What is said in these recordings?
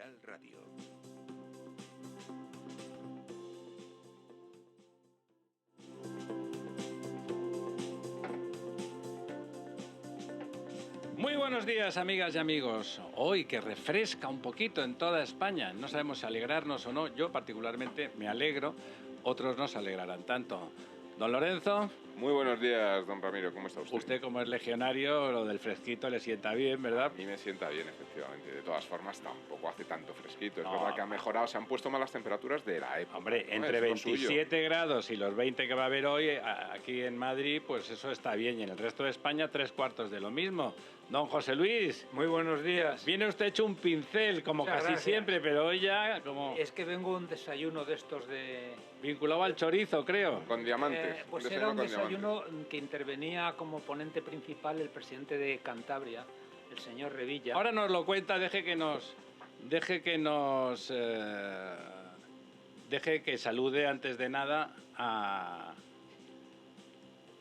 Capital Radio. Muy buenos días, amigas y amigos. Hoy que refresca un poquito en toda España, no sabemos si alegrarnos o no. Yo particularmente me alegro, otros no se alegrarán tanto. Don Lorenzo. Muy buenos días, don Ramiro, ¿cómo está usted? Usted, como es legionario, lo del fresquito le sienta bien, ¿verdad? A mí me sienta bien, efectivamente. De todas formas, tampoco hace tanto fresquito. Es No. verdad que ha mejorado, se han puesto más las temperaturas de la época. Hombre, ¿no? entre Es lo suyo. 27 grados y los 20 que va a haber hoy, aquí en Madrid, pues eso está bien. Y en el resto de España, 3/4 de lo mismo. Don José Luis. Muy buenos días. Viene usted hecho un pincel, como Muchas casi gracias. siempre, pero hoy ya como Es que vengo a un desayuno de estos de... vinculado al chorizo, creo. Con diamantes. pues un era un con desayuno diamantes. que intervenía como ponente principal el presidente de Cantabria, el señor Revilla. Ahora nos lo cuenta, deje que salude antes de nada a...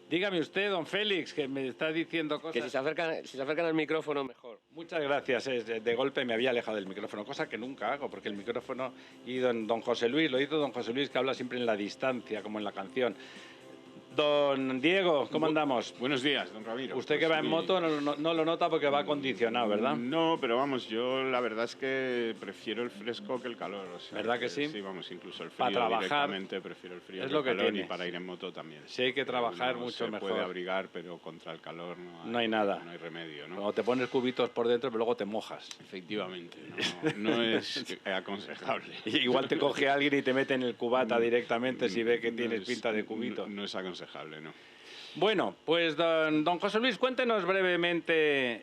Dígame usted, don Félix, que me está diciendo cosas. Que si se acercan al micrófono, mejor. Muchas gracias. De golpe me había alejado del micrófono, cosa que nunca hago, porque el micrófono... Y don José Luis, lo hizo don José Luis, que habla siempre en la distancia, como en la canción. Don Diego, ¿cómo andamos? Buenos días, don Ramiro. Usted que va en moto no lo nota porque va acondicionado, ¿verdad? No, pero vamos, yo la verdad es que prefiero el fresco que el calor. O sea, ¿Verdad que sí? Sí, vamos, incluso el frío Para trabajar, directamente prefiero el frío es que lo el que calor, tiene. y para ir en moto también. Sí, hay que trabajar mucho se mejor. puede abrigar, pero contra el calor No hay nada. No hay remedio, ¿no? Cuando te pones cubitos por dentro, pero luego te mojas. Efectivamente, no es aconsejable. Igual te coge alguien y te mete en el cubata directamente si ve que tienes pinta de cubito. No es aconsejable, ¿no? Bueno, pues don José Luis, cuéntenos brevemente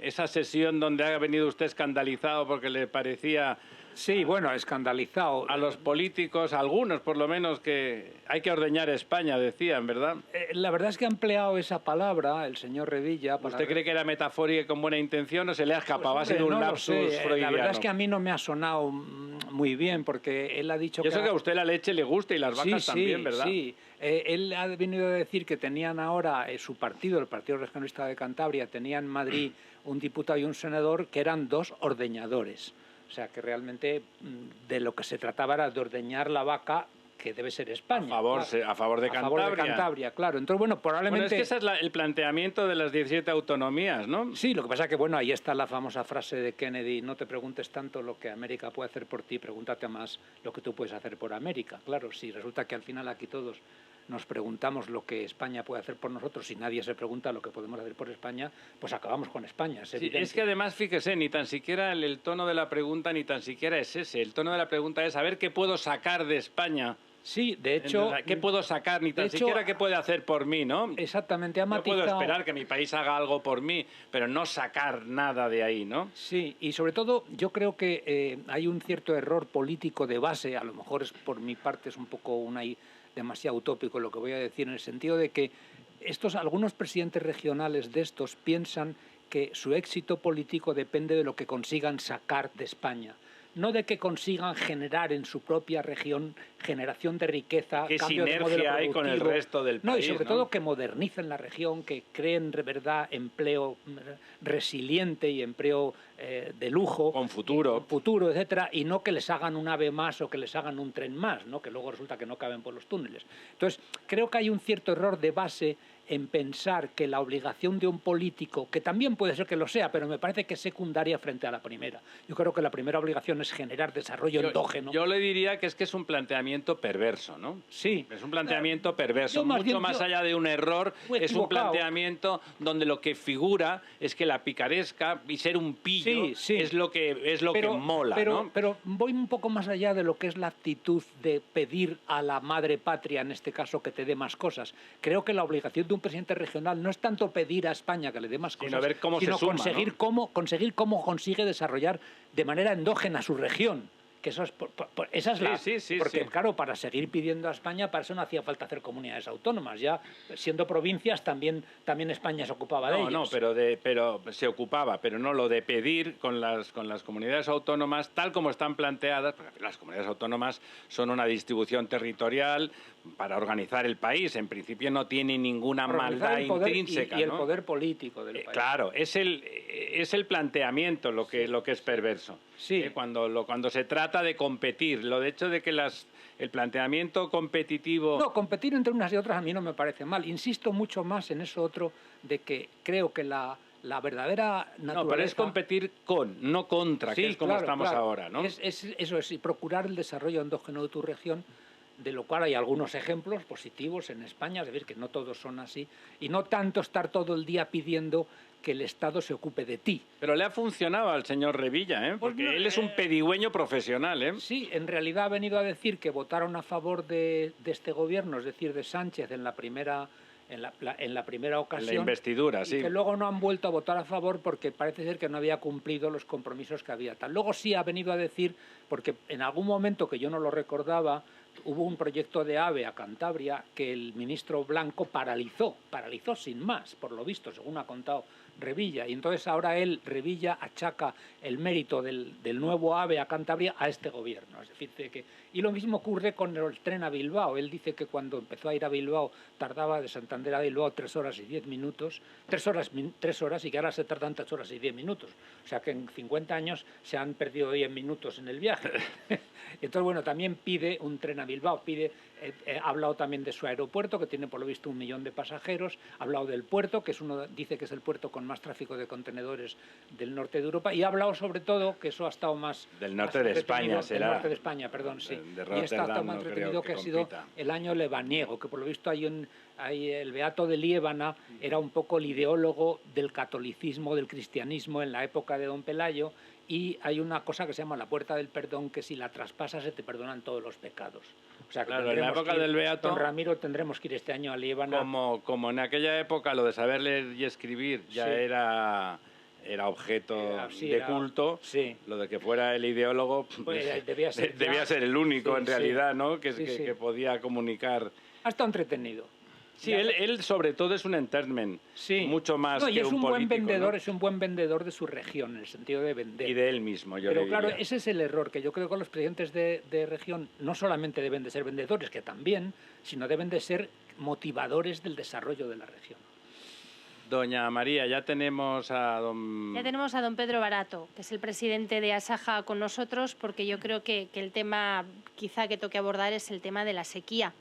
esa sesión donde ha venido usted escandalizado porque le parecía Sí, bueno, escandalizado. a los políticos, a algunos por lo menos, que hay que ordeñar España, decían, ¿verdad? La verdad es que ha empleado esa palabra el señor Revilla. para- ¿Usted cree que era metafórica y con buena intención o se le ha escapado? Pues, ¿Ha sido hombre, un no lo lapsus sé. freudiano? La verdad es que a mí no me ha sonado muy bien, porque él ha dicho Yo sé que a ha- usted la leche le gusta y las vacas también, ¿verdad? Sí, él ha venido a decir que tenían ahora su partido, el Partido Regionalista de Cantabria, tenía en Madrid un diputado y un senador que eran dos ordeñadores. O sea, que realmente de lo que se trataba era de ordeñar la vaca, que debe ser España. A favor de A favor de Cantabria. Cantabria, claro. Entonces, bueno, probablemente... Bueno, es que ese es el planteamiento de las 17 autonomías, ¿no? Sí, lo que pasa es que, bueno, ahí está la famosa frase de Kennedy: no te preguntes tanto lo que América puede hacer por ti, pregúntate más lo que tú puedes hacer por América. Claro, si resulta que al final aquí todos nos preguntamos lo que España puede hacer por nosotros y nadie se pregunta lo que podemos hacer por España, pues acabamos con España, es Sí, evidente. es que además, fíjese, ni tan siquiera el tono de la pregunta ni tan siquiera es ese. El tono de la pregunta es a ver qué puedo sacar de España. Sí, de hecho... ¿Qué puedo sacar? Ni tan de hecho, siquiera qué puede hacer por mí, ¿no? Exactamente, ha No puedo matizado... esperar que mi país haga algo por mí, pero no sacar nada de ahí, ¿no? Sí, y sobre todo yo creo que hay un cierto error político de base, a lo mejor es por mi parte es un poco demasiado utópico lo que voy a decir, en el sentido de que algunos presidentes regionales de estos piensan que su éxito político depende de lo que consigan sacar de España, no de que consigan generar en su propia región generación de riqueza, ¿Qué cambio de sinergia modelo hay con el productivo. resto del No, y país, sobre ¿no? todo que modernicen la región, que creen de verdad empleo resiliente y empleo de lujo. Con futuro. Con futuro, etcétera, y no que les hagan un AVE más o que les hagan un tren más, ¿no? Que luego resulta que no caben por los túneles. Entonces, creo que hay un cierto error de base en pensar que la obligación de un político, que también puede ser que lo sea, pero me parece que es secundaria frente a la primera. Yo creo que la primera obligación es generar desarrollo endógeno. Yo le diría que es un planteamiento perverso, ¿no? Sí. Es un planteamiento perverso, yo más mucho bien- más yo- allá de un error, Muy es un equivocado. planteamiento donde lo que figura es que la picaresca y ser un pillo Sí, sí. es lo que mola, ¿no? Pero voy un poco más allá de lo que es la actitud de pedir a la madre patria, en este caso, que te dé más cosas. Creo que la obligación de un presidente regional no es tanto pedir a España que le dé más Sino cosas, ver cómo se sino suma, conseguir ¿no? conseguir cómo consigue desarrollar de manera endógena su región, que eso es, esa es la... Sí, porque, sí. claro, para seguir pidiendo a España, para eso no hacía falta hacer comunidades autónomas. Ya siendo provincias, también España se ocupaba de ellas. No, pero se ocupaba, pero no lo de pedir con las comunidades autónomas, tal como están planteadas, porque las comunidades autónomas son una distribución territorial para organizar el país. En principio no tiene ninguna maldad intrínseca. Y el poder político del país. Claro, es el planteamiento lo que es perverso. Sí. Cuando se trata de competir, lo de hecho de que el planteamiento competitivo... No, competir entre unas y otras a mí no me parece mal. Insisto mucho más en eso otro de que creo que la verdadera naturaleza... No, pero es competir con, no contra, sí, que es como claro, estamos claro. ahora, ¿no? Eso es, y procurar el desarrollo endógeno de tu región, de lo cual hay algunos ejemplos positivos en España, es decir, que no todos son así, y no tanto estar todo el día pidiendo que el Estado se ocupe de ti. Pero le ha funcionado al señor Revilla, ¿eh? Porque él es un pedigüeño profesional, ¿eh? Sí, en realidad ha venido a decir que votaron a favor de este gobierno, es decir, de Sánchez en la primera ocasión. En la investidura, y sí. que luego no han vuelto a votar a favor porque parece ser que no había cumplido los compromisos que había. Luego sí ha venido a decir, porque en algún momento que yo no lo recordaba, hubo un proyecto de AVE a Cantabria que el ministro Blanco paralizó sin más, por lo visto, según ha contado Revilla. Y entonces ahora Revilla, achaca el mérito del nuevo AVE a Cantabria a este gobierno. Es decir, y lo mismo ocurre con el tren a Bilbao. Él dice que cuando empezó a ir a Bilbao tardaba de Santander a Bilbao 3 horas y 10 minutos, 3 horas y que ahora se tardan 3 horas y 10 minutos. O sea que en 50 años se han perdido 10 minutos en el viaje. Entonces, bueno, también pide un tren a Bilbao, ha hablado también de su aeropuerto, que tiene por lo visto 1 millón de pasajeros, ha hablado del puerto, que dice que es el puerto con más tráfico de contenedores del norte de Europa, y ha hablado sobre todo, que eso ha estado más... Del norte de España será. Del norte de España, perdón, sí. De Y está Rotterdam, más no entretenido creo que ha compita. sido el año lebaniego, que por lo visto hay el Beato de Liébana era un poco el ideólogo del catolicismo, del cristianismo en la época de Don Pelayo, y hay una cosa que se llama la puerta del perdón, que si la traspasas se te perdonan todos los pecados. O sea que claro, en la época del Beato, don Ramiro, tendremos que ir este año a Liébana. Como en aquella época lo de saber leer y escribir ya Sí. era objeto Sí, de era- culto, sí. lo de que fuera el ideólogo Pues, debía ser el único Sí, en sí. realidad, ¿no? Que Sí, sí. podía comunicar. Ha estado entretenido. Sí, él sobre todo es un entertainment, Sí. mucho más No, y que es un buen político, vendedor, ¿no? es un buen vendedor de su región, en el sentido de vender. Y de él mismo, yo Pero le claro, diría. ese es el error, que yo creo que los presidentes de región no solamente deben de ser vendedores, que también, sino deben de ser motivadores del desarrollo de la región. Doña María, ya tenemos a don... Ya tenemos a don Pedro Barato, que es el presidente de Asaja con nosotros, porque yo creo que el tema quizá que toque abordar es el tema de la sequía,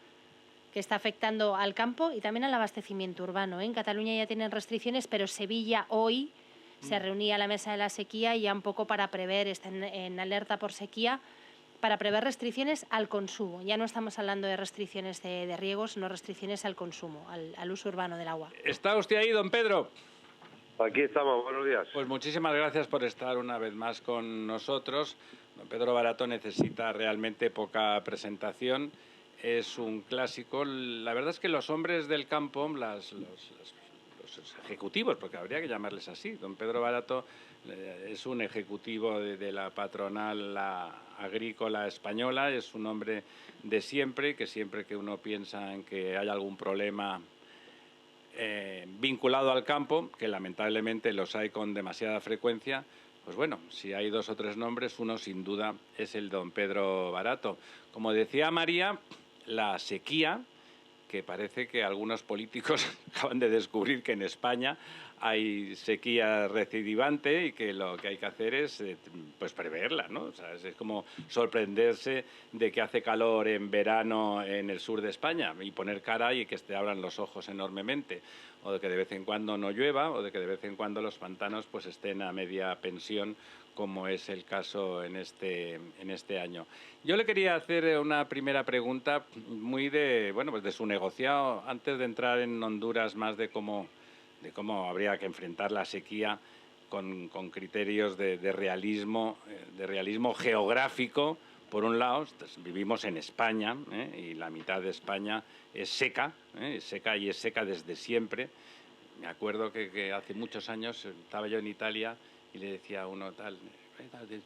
que está afectando al campo y también al abastecimiento urbano. En Cataluña ya tienen restricciones, pero Sevilla hoy se reunía a la mesa de la sequía y ya un poco para prever, están en alerta por sequía, para prever restricciones al consumo. Ya no estamos hablando de restricciones de riegos, sino restricciones al consumo, al uso urbano del agua. ¿Está usted ahí, don Pedro? Aquí estamos, buenos días. Pues muchísimas gracias por estar una vez más con nosotros. Don Pedro Barato necesita realmente poca presentación. Es un clásico. La verdad es que los hombres del campo, los ejecutivos, porque habría que llamarles así. Don Pedro Barato es un ejecutivo de la patronal agrícola española, es un hombre de siempre, que siempre que uno piensa en que hay algún problema vinculado al campo, que lamentablemente los hay con demasiada frecuencia, pues bueno, si hay 2 o 3 nombres, uno sin duda es el don Pedro Barato. Como decía María, la sequía, que parece que algunos políticos acaban de descubrir que en España hay sequía recidivante y que lo que hay que hacer es pues preverla, ¿no? O sea, es como sorprenderse de que hace calor en verano en el sur de España y poner cara y que te abran los ojos enormemente, o de que de vez en cuando no llueva, o de que de vez en cuando los pantanos pues estén a media pensión, como es el caso en este año. Yo le quería hacer una primera pregunta muy pues de su negociado, antes de entrar en Honduras, más de cómo habría que enfrentar la sequía con criterios de realismo geográfico. Por un lado, vivimos en España, y la mitad de España es seca y es seca desde siempre. Me acuerdo que hace muchos años estaba yo en Italia y le decía a uno tal,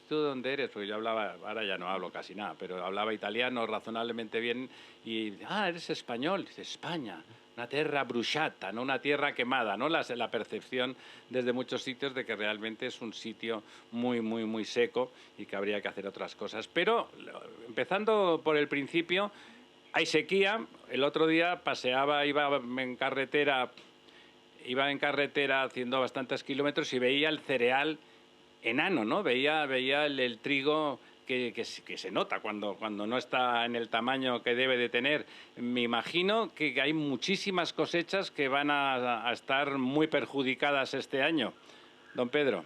¿tú de dónde eres? Porque yo hablaba, ahora ya no hablo casi nada, pero hablaba italiano razonablemente bien y, eres español, dice, España, una tierra bruciata, ¿no? Una tierra quemada, ¿no? La percepción desde muchos sitios de que realmente es un sitio muy, muy, muy seco y que habría que hacer otras cosas. Pero, empezando por el principio, hay sequía. El otro día iba en carretera haciendo bastantes kilómetros y veía el cereal enano, ¿no? Veía el trigo que se nota cuando no está en el tamaño que debe de tener. Me imagino que hay muchísimas cosechas que van a estar muy perjudicadas este año. Don Pedro.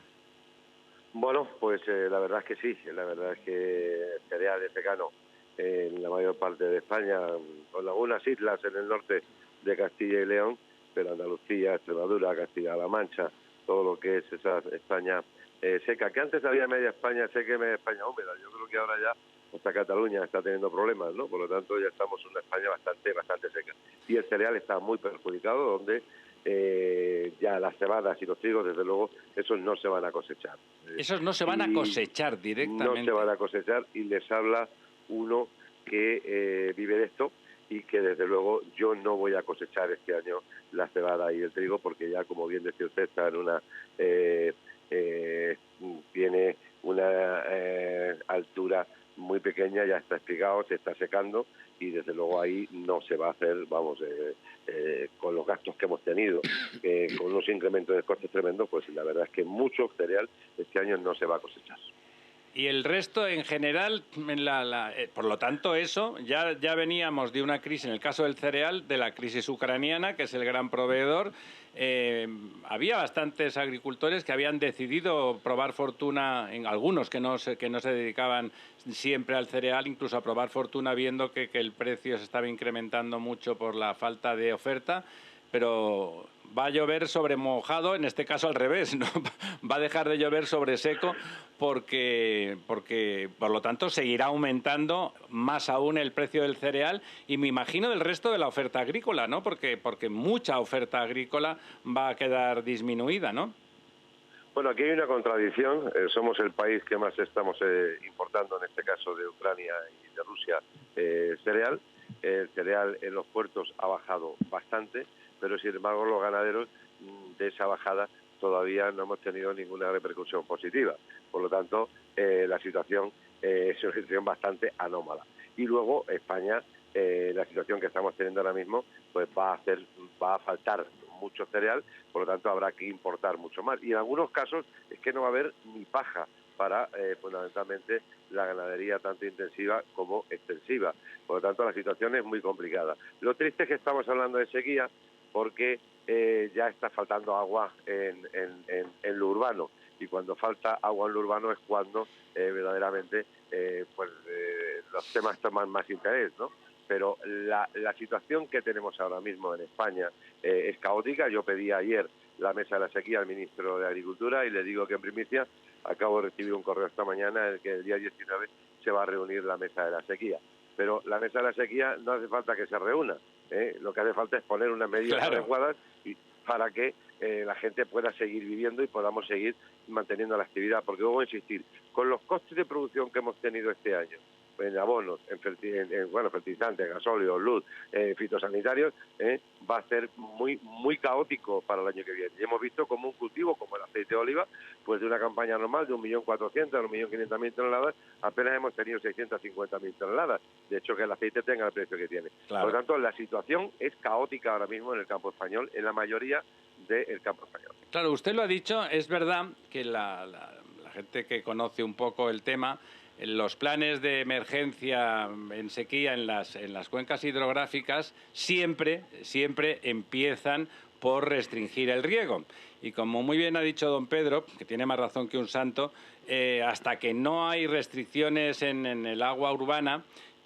Bueno, pues la verdad es que sí, la verdad es que el cereal es secano en la mayor parte de España, con algunas islas en el norte de Castilla y León, pero Andalucía, Extremadura, Castilla-La Mancha, todo lo que es esa España seca, que antes había media España seca y media España húmeda. Yo creo que ahora ya hasta Cataluña está teniendo problemas, ¿no? Por lo tanto ya estamos en una España bastante seca. Y el cereal está muy perjudicado, donde ya las cebadas y los trigos, desde luego, esos no se van a cosechar. Esos no se van a cosechar directamente. No se van a cosechar, y les habla uno que vive de esto y que desde luego yo no voy a cosechar este año la cebada y el trigo, porque ya, como bien decía usted, está en una tiene una altura muy pequeña, ya está espigado, se está secando, y desde luego ahí no se va a hacer, con los gastos que hemos tenido, con unos incrementos de costes tremendos, pues la verdad es que mucho cereal este año no se va a cosechar. Y el resto, en general, por lo tanto, eso, ya veníamos de una crisis, en el caso del cereal, de la crisis ucraniana, que es el gran proveedor. Había bastantes agricultores que habían decidido probar fortuna, en algunos que no se dedicaban siempre al cereal, incluso a probar fortuna viendo que el precio se estaba incrementando mucho por la falta de oferta, pero va a llover sobre mojado, en este caso al revés, ¿no? Va a dejar de llover sobre seco porque por lo tanto seguirá aumentando más aún el precio del cereal, y me imagino del resto de la oferta agrícola, ¿no? Porque mucha oferta agrícola va a quedar disminuida, ¿no? Bueno, aquí hay una contradicción. Somos el país que más estamos importando, en este caso de Ucrania y de Rusia, cereal. El cereal en los puertos ha bajado bastante, pero sin embargo los ganaderos de esa bajada todavía no hemos tenido ninguna repercusión positiva. Por lo tanto, la situación es una situación bastante anómala. Y luego España, la situación que estamos teniendo ahora mismo, pues va a faltar mucho cereal, por lo tanto habrá que importar mucho más. Y en algunos casos es que no va a haber ni paja para fundamentalmente la ganadería tanto intensiva como extensiva. Por lo tanto, la situación es muy complicada. Lo triste es que estamos hablando de sequía, porque ya está faltando agua en lo urbano, y cuando falta agua en lo urbano es cuando verdaderamente los temas toman más interés, ¿no? Pero la situación que tenemos ahora mismo en España es caótica. Yo pedí ayer la mesa de la sequía al ministro de Agricultura, y le digo que en primicia acabo de recibir un correo esta mañana en el que el día 19 se va a reunir la mesa de la sequía. Pero la mesa de la sequía no hace falta que se reúna, lo que hace falta es poner unas medidas adecuadas para que la gente pueda seguir viviendo y podamos seguir manteniendo la actividad. Porque luego, insistir, con los costes de producción que hemos tenido este año, en abonos, en fertilizantes, gasóleo, luz, fitosanitarios, va a ser muy caótico para el año que viene. Y hemos visto como un cultivo como el aceite de oliva, pues de una campaña normal de 1.400.000 a 1.500.000 toneladas, apenas hemos tenido 650.000 toneladas. De hecho, que el aceite tenga el precio que tiene. Claro. Por lo tanto, la situación es caótica ahora mismo en el campo español, en la mayoría del campo español. Claro, usted lo ha dicho, es verdad que la gente que conoce un poco el tema, los planes de emergencia en sequía en las cuencas hidrográficas siempre empiezan por restringir el riego. Y como muy bien ha dicho don Pedro, que tiene más razón que un santo, hasta que no hay restricciones en el agua urbana,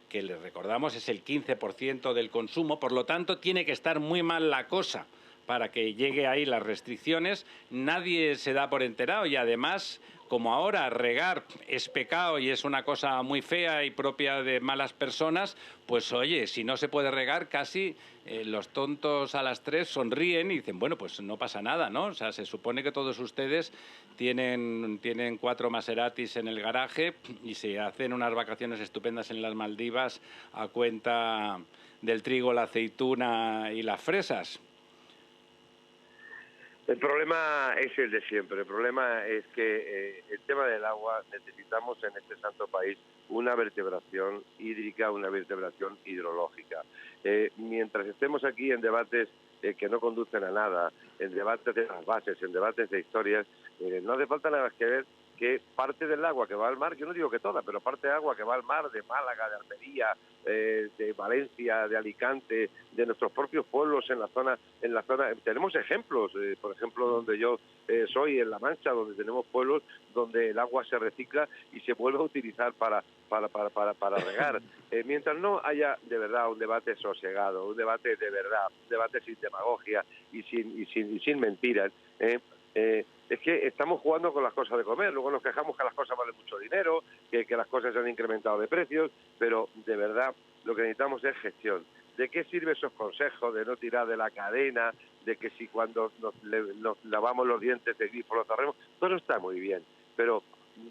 que les recordamos es el 15% del consumo, por lo tanto tiene que estar muy mal la cosa para que llegue ahí las restricciones, nadie se da por enterado y además, como ahora regar es pecado y es una cosa muy fea y propia de malas personas, pues oye, si no se puede regar casi los tontos a las 3 sonríen y dicen, bueno, pues no pasa nada, ¿no? O sea, se supone que todos ustedes tienen 4 Maseratis en el garaje y se hacen unas vacaciones estupendas en las Maldivas a cuenta del trigo, la aceituna y las fresas. El problema es el de siempre. El problema es que el tema del agua, necesitamos en este santo país una vertebración hídrica, una vertebración hidrológica. Mientras estemos aquí en debates que no conducen a nada, en debates de las bases, en debates de historias, no hace falta nada más que ver que parte del agua que va al mar, yo no digo que toda, pero parte de agua que va al mar de Málaga, de Almería, de Valencia, de Alicante, de nuestros propios pueblos en la zona, tenemos ejemplos, por ejemplo, donde yo soy, en La Mancha, donde tenemos pueblos donde el agua se recicla y se vuelve a utilizar para regar. Mientras no haya de verdad un debate sosegado, un debate de verdad, un debate sin demagogia y sin mentiras, es que estamos jugando con las cosas de comer, luego nos quejamos que las cosas valen mucho dinero, que las cosas se han incrementado de precios, pero de verdad lo que necesitamos es gestión. ¿De qué sirven esos consejos de no tirar de la cadena, de que si cuando nos lavamos los dientes de grifo lo cerremos? Todo está muy bien, pero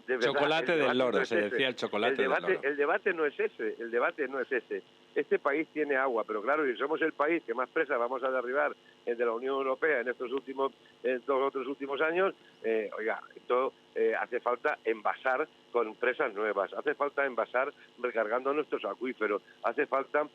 de verdad, chocolate del loro, se decía el chocolate del loro. El debate no es ese. Este país tiene agua, pero claro, si somos el país que más presas vamos a derribar de la Unión Europea en estos otros últimos años, oiga, esto hace falta envasar con presas nuevas, hace falta envasar recargando nuestros acuíferos, hace falta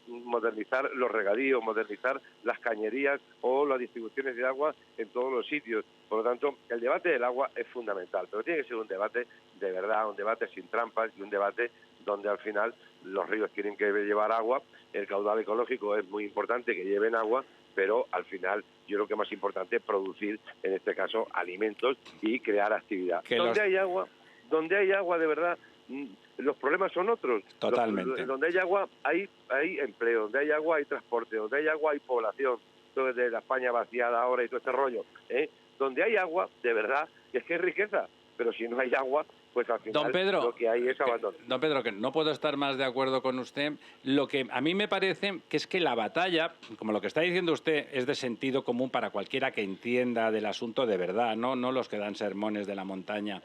modernizar los regadíos, modernizar las cañerías o las distribuciones de agua en todos los sitios. Por lo tanto, el debate del agua es fundamental, pero tiene que ser un debate de verdad, un debate sin trampas y un debate donde al final los ríos tienen que llevar agua, el caudal ecológico es muy importante que lleven agua, pero al final yo creo que más importante es producir, en este caso, alimentos y crear actividad. Hay donde hay agua de verdad, los problemas son otros. Totalmente. Donde hay agua hay empleo, donde hay agua hay transporte, donde hay agua hay población, todo desde la España vaciada ahora y todo este rollo. Donde hay agua, de verdad, es que es riqueza, pero si no hay agua, pues al final Don Pedro, lo que hay es abandono. Don Pedro, que no puedo estar más de acuerdo con usted. Lo que a mí me parece que es que la batalla, como lo que está diciendo usted, es de sentido común para cualquiera que entienda del asunto de verdad, no los que dan sermones de la montaña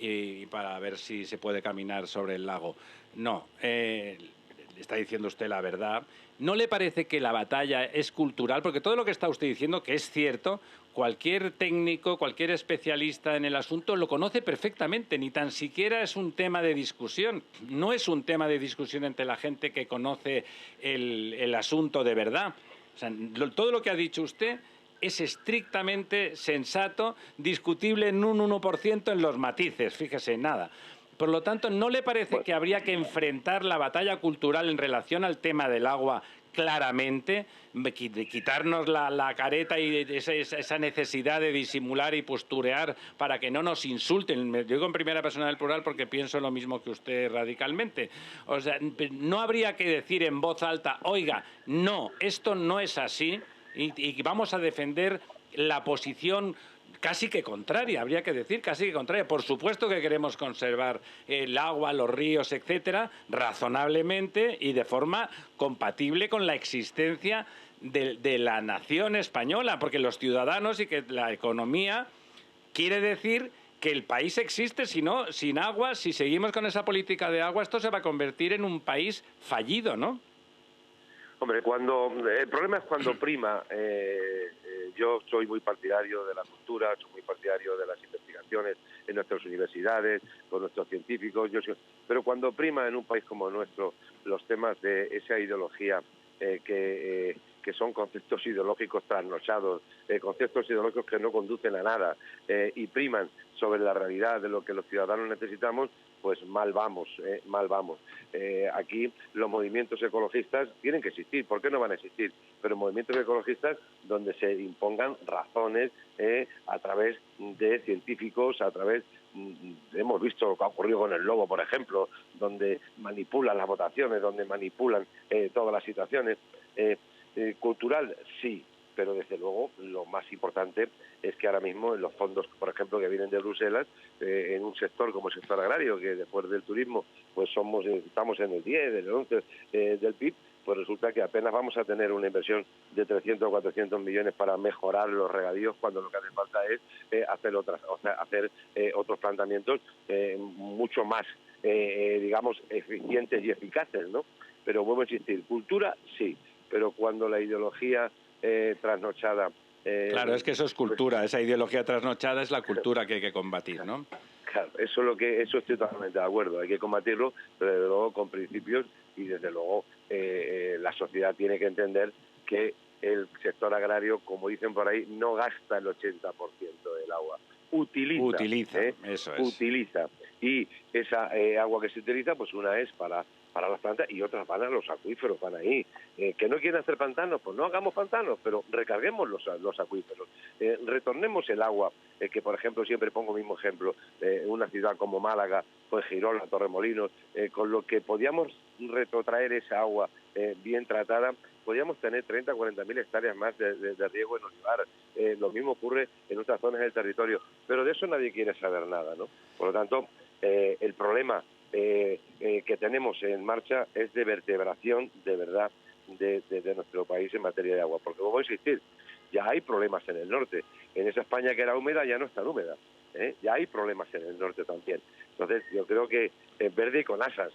y para ver si se puede caminar sobre el lago. No, está diciendo usted la verdad. ¿No le parece que la batalla es cultural? Porque todo lo que está usted diciendo, que es cierto, cualquier técnico, cualquier especialista en el asunto lo conoce perfectamente, ni tan siquiera es un tema de discusión. No es un tema de discusión entre la gente que conoce el asunto de verdad. O sea, todo lo que ha dicho usted es estrictamente sensato, discutible en un 1% en los matices, fíjese, nada. Por lo tanto, ¿no le parece que habría que enfrentar la batalla cultural en relación al tema del agua claramente, quitarnos la careta y esa necesidad de disimular y posturear para que no nos insulten? Me digo en primera persona del plural porque pienso lo mismo que usted radicalmente. O sea, no habría que decir en voz alta, oiga, no, esto no es así y vamos a defender la posición casi que contraria, habría que decir casi que contraria. Por supuesto que queremos conservar el agua, los ríos, etcétera, razonablemente y de forma compatible con la existencia de la nación española, porque los ciudadanos y que la economía quiere decir que el país existe, si no, sin agua, si seguimos con esa política de agua, esto se va a convertir en un país fallido, ¿no? Hombre, el problema es cuando prima. Yo soy muy partidario de la cultura, soy muy partidario de las investigaciones en nuestras universidades, con nuestros científicos, pero cuando prima en un país como el nuestro los temas de esa ideología que son conceptos ideológicos trasnochados, conceptos ideológicos que no conducen a nada y priman sobre la realidad de lo que los ciudadanos necesitamos, pues mal vamos. Aquí los movimientos ecologistas tienen que existir, ¿por qué no van a existir? Pero movimientos ecologistas donde se impongan razones a través de científicos, a través, hemos visto lo que ha ocurrido con el lobo, por ejemplo, donde manipulan las votaciones, donde manipulan todas las situaciones. Cultural, sí, pero desde luego lo más importante es que ahora mismo en los fondos, por ejemplo, que vienen de Bruselas, en un sector como el sector agrario, que después del turismo pues estamos en el 10, en el 11 del PIB, pues resulta que apenas vamos a tener una inversión de 300 o 400 millones para mejorar los regadíos, cuando lo que hace falta es hacer otros planteamientos mucho más, digamos, eficientes y eficaces, ¿no? Pero vuelvo a insistir, cultura sí, pero cuando la ideología trasnochada... Claro, es que eso es cultura, esa ideología trasnochada es la cultura que hay que combatir, ¿no? Claro, eso estoy totalmente de acuerdo, hay que combatirlo, pero desde luego con principios y desde luego la sociedad tiene que entender que el sector agrario, como dicen por ahí, no gasta el 80% del agua, utiliza, eso es. Utiliza. Y esa agua que se utiliza, pues una es para las plantas y otras van a los acuíferos, van ahí. Que no quieren hacer pantanos, pues no hagamos pantanos, pero recarguemos los acuíferos. Retornemos el agua, que por ejemplo, siempre pongo el mismo ejemplo, una ciudad como Málaga, pues Girona, Torremolinos, con lo que podíamos retrotraer esa agua bien tratada, podríamos tener 30 o 40.000 hectáreas más de riego en olivar. Lo mismo ocurre en otras zonas del territorio, pero de eso nadie quiere saber nada, ¿no? Por lo tanto, el problema que tenemos en marcha es de vertebración, de verdad, de nuestro país en materia de agua. Porque, voy a insistir, ya hay problemas en el norte. En esa España que era húmeda ya no está húmeda. Ya hay problemas en el norte también. Entonces, yo creo que verde y con asas.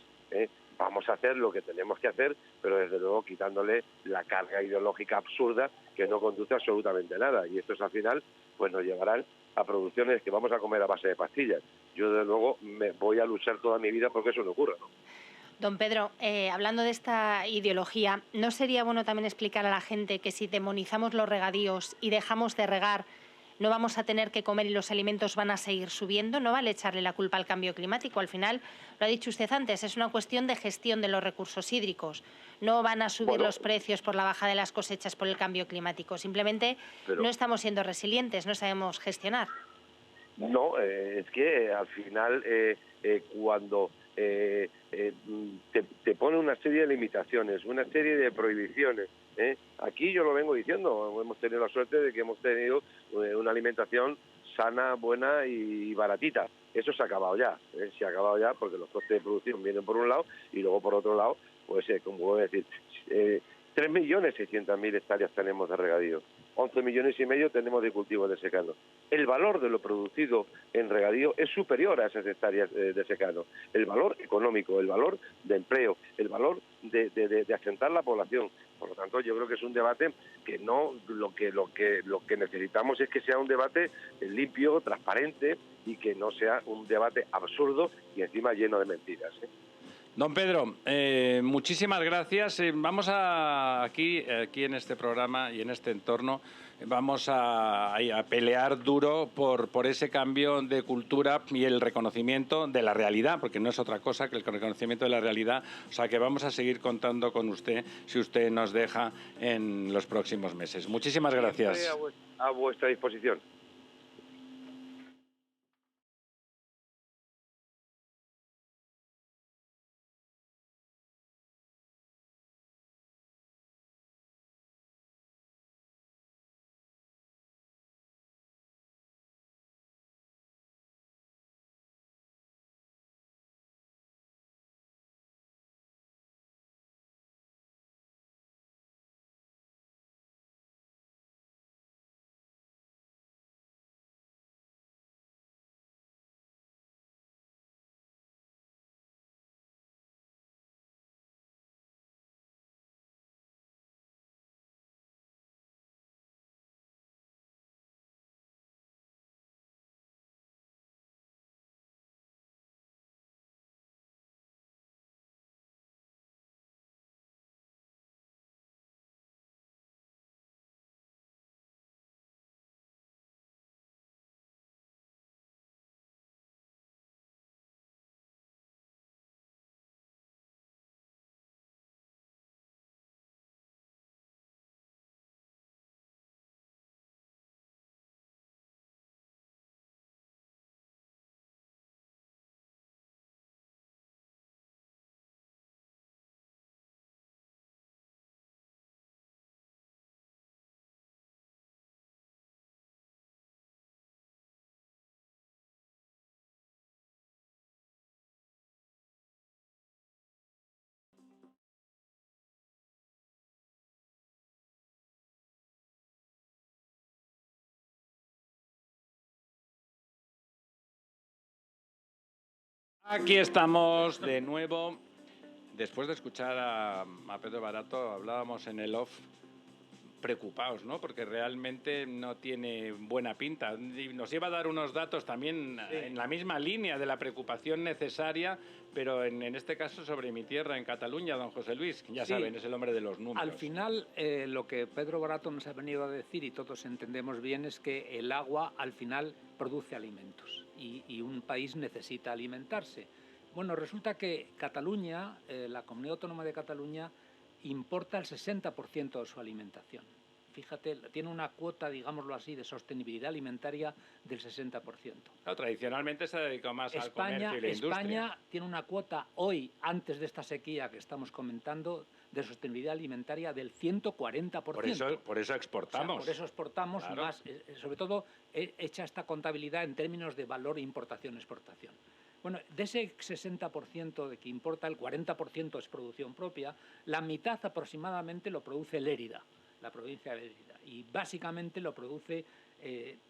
Vamos a hacer lo que tenemos que hacer, pero desde luego quitándole la carga ideológica absurda que no conduce absolutamente a nada. Y estos al final pues nos llevarán a producciones que vamos a comer a base de pastillas. Yo desde luego me voy a luchar toda mi vida porque eso no ocurra, ¿no? Don Pedro, hablando de esta ideología, ¿no sería bueno también explicar a la gente que si demonizamos los regadíos y dejamos de regar, no vamos a tener que comer y los alimentos van a seguir subiendo? No vale echarle la culpa al cambio climático. Al final, lo ha dicho usted antes, es una cuestión de gestión de los recursos hídricos. No van a subir los precios por la baja de las cosechas por el cambio climático. Simplemente no estamos siendo resilientes, no sabemos gestionar. No, es que al final cuando te pone una serie de limitaciones, una serie de prohibiciones. Aquí yo lo vengo diciendo, hemos tenido la suerte de que hemos tenido una alimentación sana, buena y baratita. Eso se ha acabado ya, se ha acabado ya porque los costes de producción vienen por un lado y luego por otro lado, pues como voy a decir, 3.600.000 hectáreas tenemos de regadío, 11,5 millones tenemos de cultivos de secano. El valor de lo producido en regadío es superior a esas hectáreas de secano. El valor económico, el valor de empleo, el valor de asentar la población. Por lo tanto, yo creo que es un debate que no, lo que necesitamos es que sea un debate limpio, transparente y que no sea un debate absurdo y encima lleno de mentiras. Don Pedro, muchísimas gracias. Vamos aquí en este programa y en este entorno, vamos a pelear duro por ese cambio de cultura y el reconocimiento de la realidad, porque no es otra cosa que el reconocimiento de la realidad. O sea que vamos a seguir contando con usted si usted nos deja en los próximos meses. Muchísimas gracias. A vuestra disposición. Aquí estamos de nuevo. Después de escuchar a Pedro Barato, hablábamos en el off preocupados, ¿no? Porque realmente no tiene buena pinta. Y nos iba a dar unos datos también en la misma línea de la preocupación necesaria, pero en este caso sobre mi tierra, en Cataluña, don José Luis, que ya saben, es el hombre de los números. Al final, lo que Pedro Barato nos ha venido a decir, y todos entendemos bien, es que el agua al final produce alimentos y un país necesita alimentarse. Bueno, resulta que Cataluña, la Comunidad Autónoma de Cataluña, importa el 60% de su alimentación. Fíjate, tiene una cuota, digámoslo así, de sostenibilidad alimentaria del 60%. Claro, tradicionalmente se ha dedicado más al comercio y la industria. España tiene una cuota hoy, antes de esta sequía que estamos comentando, de sostenibilidad alimentaria del 140%. Por eso exportamos. O sea, por eso exportamos, claro. Más, sobre todo, hecha esta contabilidad en términos de valor importación-exportación. Bueno, de ese 60% de que importa, el 40% es producción propia, la mitad aproximadamente lo produce Lérida, la provincia de Lérida, y básicamente lo produce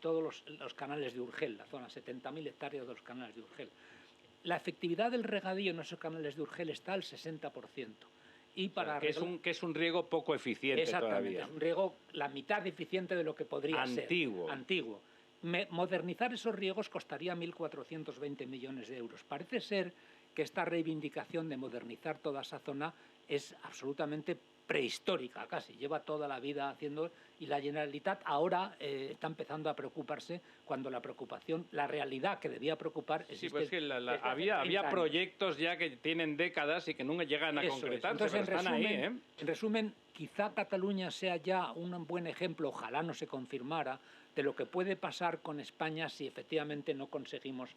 todos los canales de Urgel, la zona 70.000 hectáreas de los canales de Urgel. La efectividad del regadío en esos canales de Urgel está al 60%. Y para que es un riego poco eficiente todavía. Es un riego la mitad eficiente de lo que podría ser. Antiguo. Modernizar esos riegos costaría 1.420 millones de euros. Parece ser que esta reivindicación de modernizar toda esa zona es absolutamente prehistórica, casi. Lleva toda la vida haciendo, y la Generalitat ahora está empezando a preocuparse cuando la preocupación, la realidad que debía preocupar existe. Sí, pues que había proyectos ya que tienen décadas y que nunca llegan a concretarse, entonces, pero están ahí, ¿eh? En resumen, quizá Cataluña sea ya un buen ejemplo, ojalá no se confirmara, de lo que puede pasar con España si efectivamente no conseguimos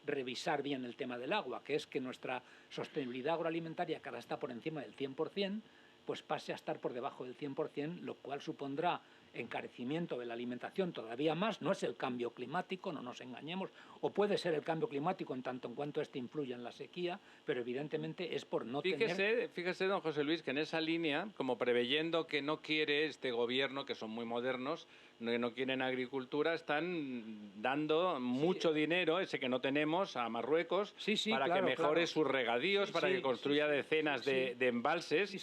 revisar bien el tema del agua, que es que nuestra sostenibilidad agroalimentaria, que ahora está por encima del 100%, pues pase a estar por debajo del 100%, lo cual supondrá encarecimiento de la alimentación todavía más. No es el cambio climático, no nos engañemos, o puede ser el cambio climático en tanto en cuanto este influya en la sequía, pero evidentemente es por no tener... Fíjese, don José Luis, que en esa línea, como preveyendo que no quiere este gobierno, que son muy modernos, no quieren agricultura, están dando mucho dinero, ese que no tenemos, a Marruecos, para que mejore sus regadíos, para que construya decenas de embalses,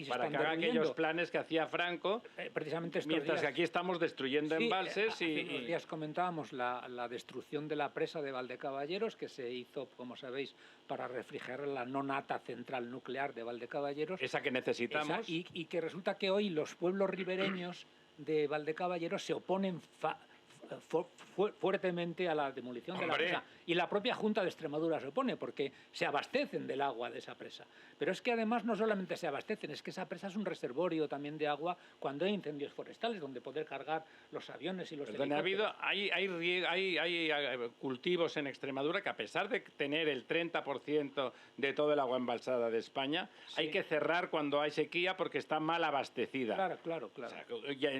para que haga aquellos planes que hacía Franco, precisamente mientras que aquí estamos destruyendo embalses. Hace unos días comentábamos la destrucción de la presa de Valdecaballeros, que se hizo, como sabéis, para refrigerar la no nata central nuclear de Valdecaballeros. Esa que necesitamos. Y que resulta que hoy los pueblos ribereños de Valdecaballeros se oponen fuertemente a la demolición de la presa, y la propia Junta de Extremadura se opone porque se abastecen del agua de esa presa. Pero es que además no solamente se abastecen, es que esa presa es un reservorio también de agua cuando hay incendios forestales donde poder cargar los aviones y los helicópteros. Hay cultivos en Extremadura que, a pesar de tener el 30% de todo el agua embalsada de España, hay que cerrar cuando hay sequía porque está mal abastecida. Claro. O sea,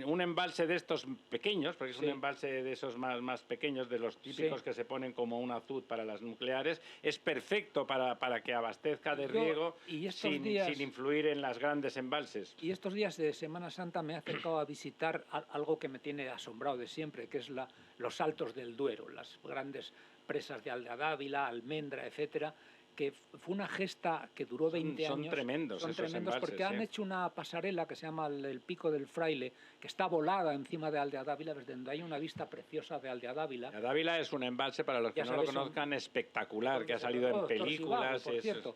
un embalse de estos pequeños, porque es un embalse de esos más pequeños, de los típicos que se ponen como un azud para las nucleares, es perfecto para que abastezca de riego sin influir en las grandes embalses. Y estos días de Semana Santa me he acercado a visitar algo que me tiene asombrado de siempre, que es los Altos del Duero, las grandes presas de Aldea-Dávila, Almendra, etcétera, que fue una gesta que duró 20 años. Son tremendos esos embalses, porque han hecho una pasarela que se llama el Pico del Fraile, que está volada encima de Aldea Dávila, desde donde hay una vista preciosa de Aldea Dávila. Aldea Dávila es un embalse, para los que no lo conozcan, espectacular, que ha salido en películas. Por cierto.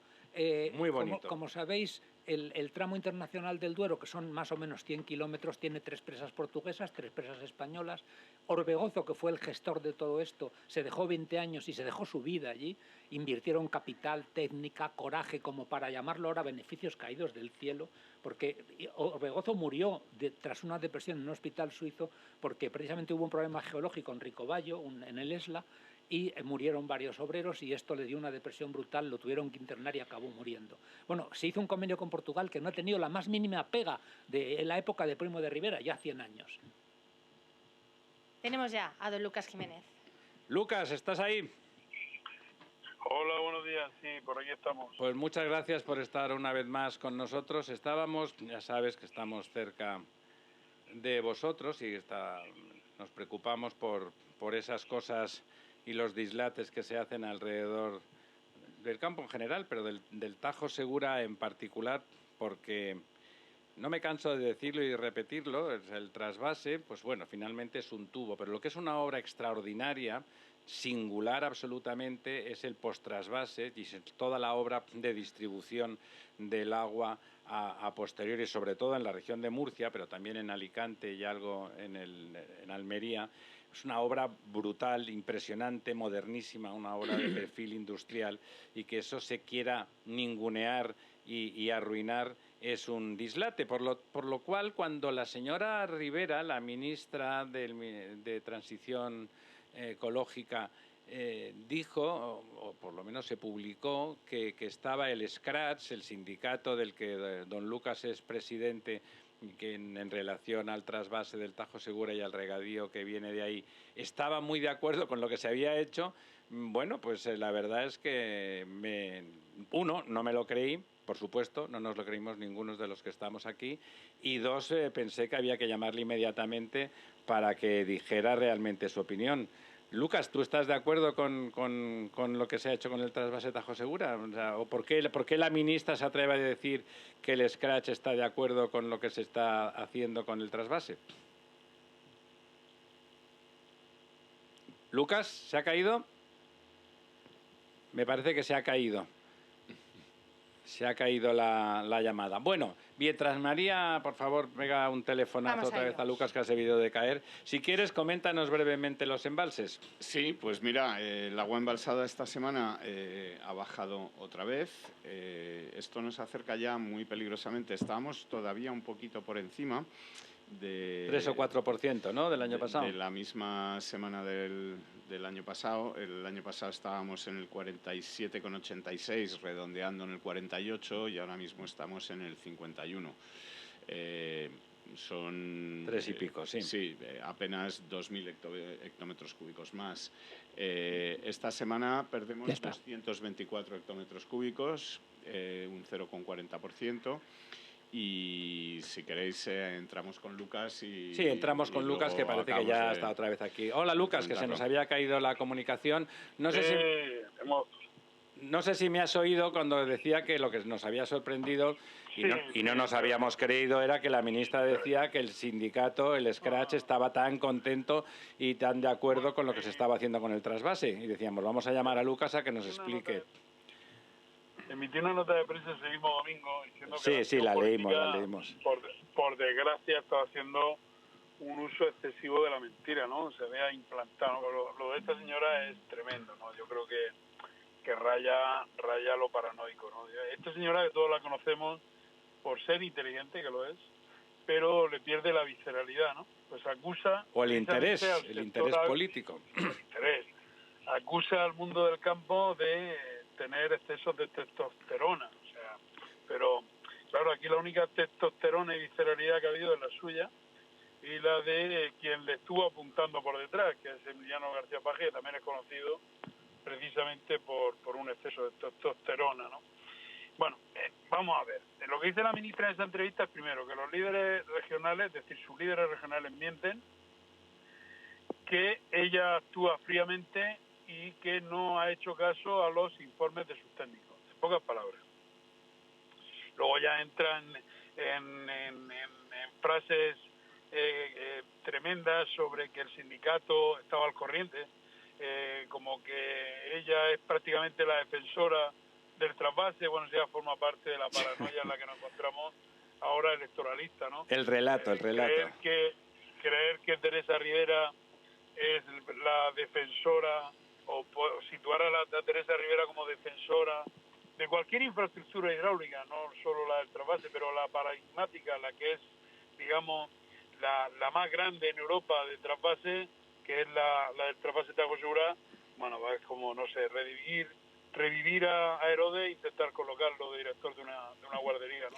Muy bonito. Como sabéis, el tramo internacional del Duero, que son más o menos 100 kilómetros, tiene 3 presas portuguesas, 3 presas españolas. Orbegozo, que fue el gestor de todo esto, se dejó 20 años y se dejó su vida allí. Invirtieron capital, técnica, coraje, como para llamarlo ahora beneficios caídos del cielo, porque Orbegozo murió tras una depresión en un hospital suizo porque precisamente hubo un problema geológico en Ricoballo, en el Esla, y murieron varios obreros y esto le dio una depresión brutal, lo tuvieron que internar y acabó muriendo. Bueno, se hizo un convenio con Portugal que no ha tenido la más mínima pega de la época de Primo de Rivera, ya 100 años. Tenemos ya a don Lucas Jiménez. Lucas, ¿estás ahí? Hola, buenos días, sí, por aquí estamos. Pues muchas gracias por estar una vez más con nosotros. Ya sabes que estamos cerca de vosotros y nos preocupamos por esas cosas y los dislates que se hacen alrededor del campo en general, pero del Tajo Segura en particular, porque no me canso de decirlo y repetirlo, el trasvase, pues bueno, finalmente es un tubo, pero lo que es una obra extraordinaria, singular absolutamente, es el post-trasvase y toda la obra de distribución del agua a posteriori, sobre todo en la región de Murcia, pero también en Alicante y algo en Almería. Es una obra brutal, impresionante, modernísima, una obra de perfil industrial, y que eso se quiera ningunear y arruinar es un dislate. Por lo cual, cuando la señora Rivera, la ministra de Transición Ecológica, dijo, o por lo menos se publicó, que estaba el Scratch, el sindicato del que don Lucas es presidente, que en relación al trasvase del Tajo Segura y al regadío que viene de ahí, estaba muy de acuerdo con lo que se había hecho. Bueno, pues la verdad es que no me lo creí, por supuesto, no nos lo creímos ninguno de los que estamos aquí, y dos, pensé que había que llamarle inmediatamente para que dijera realmente su opinión. Lucas, ¿tú estás de acuerdo con lo que se ha hecho con el trasvase Tajo Segura? O sea, ¿por qué la ministra se atreve a decir que el Scratch está de acuerdo con lo que se está haciendo con el trasvase? Lucas, ¿se ha caído? Me parece que se ha caído. Se ha caído la llamada. Bueno, mientras María, por favor, pega un telefonazo otra vez a Lucas, que ha debido de caer. Si quieres, coméntanos brevemente los embalses. Sí, pues mira, el agua embalsada esta semana ha bajado otra vez. Esto nos acerca ya muy peligrosamente. Estábamos todavía un poquito por encima de 3 o 4%, ¿no?, del año pasado. De la misma semana del año pasado. El año pasado estábamos en el 47,86, redondeando en el 48, y ahora mismo estamos en el 51. Son 3 y pico, sí. Sí, apenas 2.000 hectómetros cúbicos más. Esta semana perdemos 224 hectómetros cúbicos, un 0,40%. Y si queréis entramos con Lucas Sí, entramos con Lucas, que parece que ya está otra vez aquí. Hola Lucas, que se nos había caído la comunicación. No sé si me has oído cuando decía que lo que nos había sorprendido y no nos habíamos creído era que la ministra decía que el sindicato, el Scratch, estaba tan contento y tan de acuerdo con lo que se estaba haciendo con el trasvase. Y decíamos, vamos a llamar a Lucas a que nos explique. Emitió una nota de prensa el mismo domingo diciendo que la leímos. Por desgracia está haciendo un uso excesivo de la mentira, ¿no? Se vea implantado. Lo de esta señora es tremendo, ¿no? Yo creo que raya lo paranoico, ¿no? Esta señora, que todos la conocemos por ser inteligente, que lo es, pero le pierde la visceralidad, ¿no? Pues acusa... O el interés político. El interés. Acusa al mundo del campo de tener excesos de testosterona, o sea, pero claro, aquí la única testosterona y visceralidad que ha habido es la suya y la de quien le estuvo apuntando por detrás, que es Emiliano García Paje, que también es conocido precisamente por un exceso de testosterona, ¿no? Bueno, vamos a ver. Lo que dice la ministra en esa entrevista es, primero, que los líderes regionales, es decir, sus líderes regionales mienten, que ella actúa fríamente y que no ha hecho caso a los informes de sus técnicos, en pocas palabras. Luego ya entran en frases tremendas sobre que el sindicato estaba al corriente, como que ella es prácticamente la defensora del trasvase. Bueno, ya forma parte de la paranoia en la que nos encontramos ahora, electoralista, ¿no? El relato. Creer que Teresa Rivera es la defensora, o situar a la Teresa Rivera como defensora de cualquier infraestructura hidráulica, no solo la del trasvase, pero la paradigmática, la que es, digamos, la más grande en Europa de trasvase, que es la del trasvase Tajo Segura. Bueno, es como, no sé, revivir a Herodes e intentar colocarlo de director de una guardería, ¿no?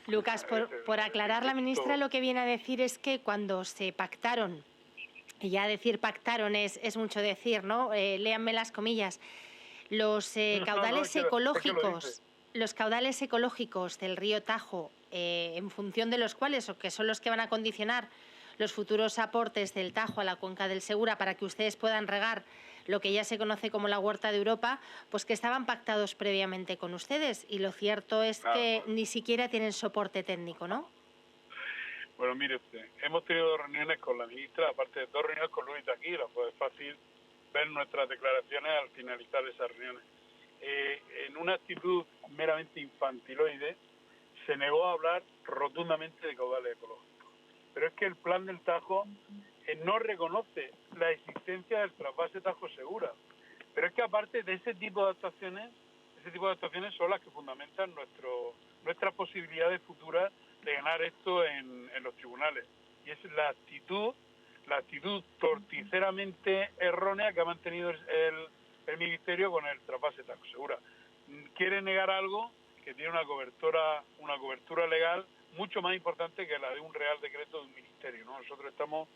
Lucas, por aclarar, la ministra lo que viene a decir es que cuando se pactaron, y ya decir pactaron es mucho decir, ¿no? Léanme las comillas. Los caudales ecológicos del río Tajo, en función de los cuales, o que son los que van a condicionar los futuros aportes del Tajo a la cuenca del Segura para que ustedes puedan regar lo que ya se conoce como la Huerta de Europa, pues que estaban pactados previamente con ustedes. Y lo cierto es que ni siquiera tienen soporte técnico, ¿no? Bueno, mire usted, hemos tenido 2 reuniones con la ministra, aparte de 2 reuniones con Luis Taquila, pues es fácil ver nuestras declaraciones al finalizar esas reuniones. En una actitud meramente infantiloide, se negó a hablar rotundamente de caudales ecológicos. Pero es que el plan del Tajo no reconoce la existencia del trasvase Tajo Segura. Pero es que aparte de ese tipo de actuaciones son las que fundamentan nuestras posibilidades futuras de ganar esto en los tribunales. Y es la actitud torticeramente errónea que ha mantenido el Ministerio con el trasvase Tajo Segura. Quiere negar algo que tiene una cobertura legal mucho más importante que la de un real decreto de un ministerio, ¿no? Nosotros estamos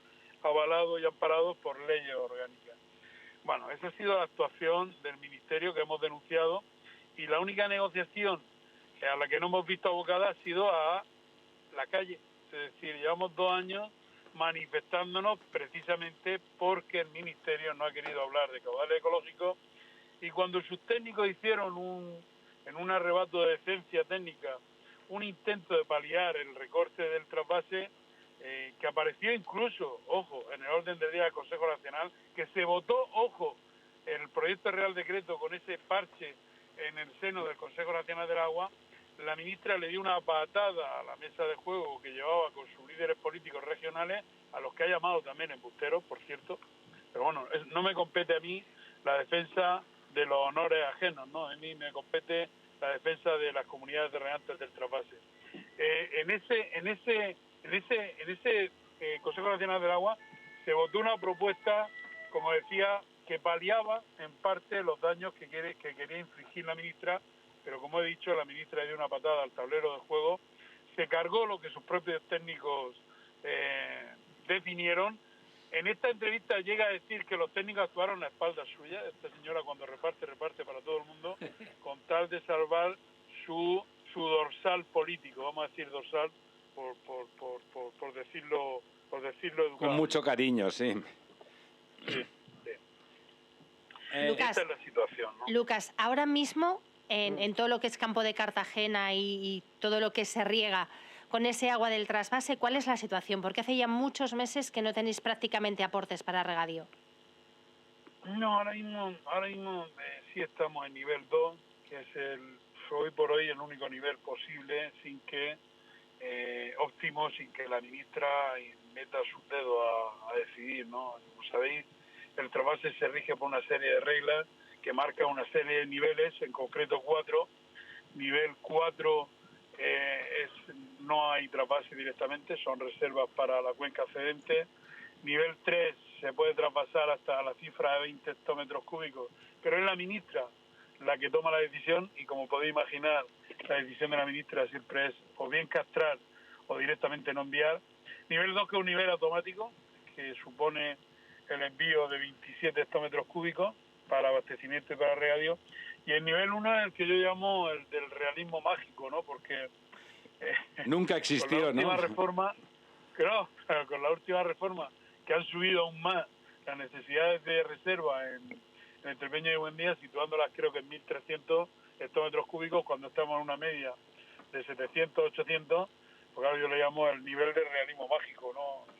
avalados y amparados por leyes orgánicas. Bueno, esa ha sido la actuación del ministerio que hemos denunciado, y la única negociación a la que no hemos visto abocada ha sido a la calle. Es decir, llevamos 2 años manifestándonos precisamente porque el ministerio no ha querido hablar de caudales ecológicos, y cuando sus técnicos hicieron en un arrebato de decencia técnica un intento de paliar el recorte del trasvase, que apareció incluso, ojo, en el orden del día del Consejo Nacional, que se votó, ojo, el proyecto de Real Decreto con ese parche en el seno del Consejo Nacional del Agua, la ministra le dio una patada a la mesa de juego que llevaba con sus líderes políticos regionales, a los que ha llamado también embusteros, por cierto. Pero bueno, no me compete a mí la defensa de los honores ajenos, ¿no? A mí me compete la defensa de las comunidades de regantes del trasvase. En ese Consejo Nacional del Agua se votó una propuesta, como decía, que paliaba en parte los daños que quería infligir la ministra, pero como he dicho, la ministra dio una patada al tablero de juego, se cargó lo que sus propios técnicos definieron. En esta entrevista llega a decir que los técnicos actuaron a espaldas suyas. Esta señora, cuando reparte para todo el mundo, con tal de salvar su dorsal político, vamos a decir dorsal por decirlo educado. Con mucho cariño, sí. Sí. Lucas, esta es la situación, ¿no? Lucas, ahora mismo en todo lo que es Campo de Cartagena y todo lo que se riega con ese agua del trasvase, ¿cuál es la situación? Porque hace ya muchos meses que no tenéis prácticamente aportes para regadío. No, ahora mismo sí estamos en nivel 2, que es hoy por hoy el único nivel posible, sin que óptimo, sin que la ministra meta sus dedos a decidir, ¿no? Como sabéis, el trasvase se rige por una serie de reglas que marca una serie de niveles, en concreto 4. Nivel 4 no hay trasvase directamente, son reservas para la cuenca cedente. Nivel 3 se puede traspasar hasta la cifra de 20 hectómetros cúbicos, pero es la ministra la que toma la decisión, y como podéis imaginar, la decisión de la ministra siempre es o bien castrar o directamente no enviar. Nivel 2, que es un nivel automático, que supone el envío de 27 hectómetros cúbicos para abastecimiento y para regadío. Y el nivel 1 es el que yo llamo el del realismo mágico, ¿no? Porque nunca existió, con la última ¿no? reforma, con la última reforma, que han subido aún más las necesidades de reserva en el Trepeño y Buendía, situándolas creo que en 1.300 hectómetros cúbicos, cuando estamos en una media de 700, 800, pues claro, yo le llamo el nivel de realismo mágico, ¿no?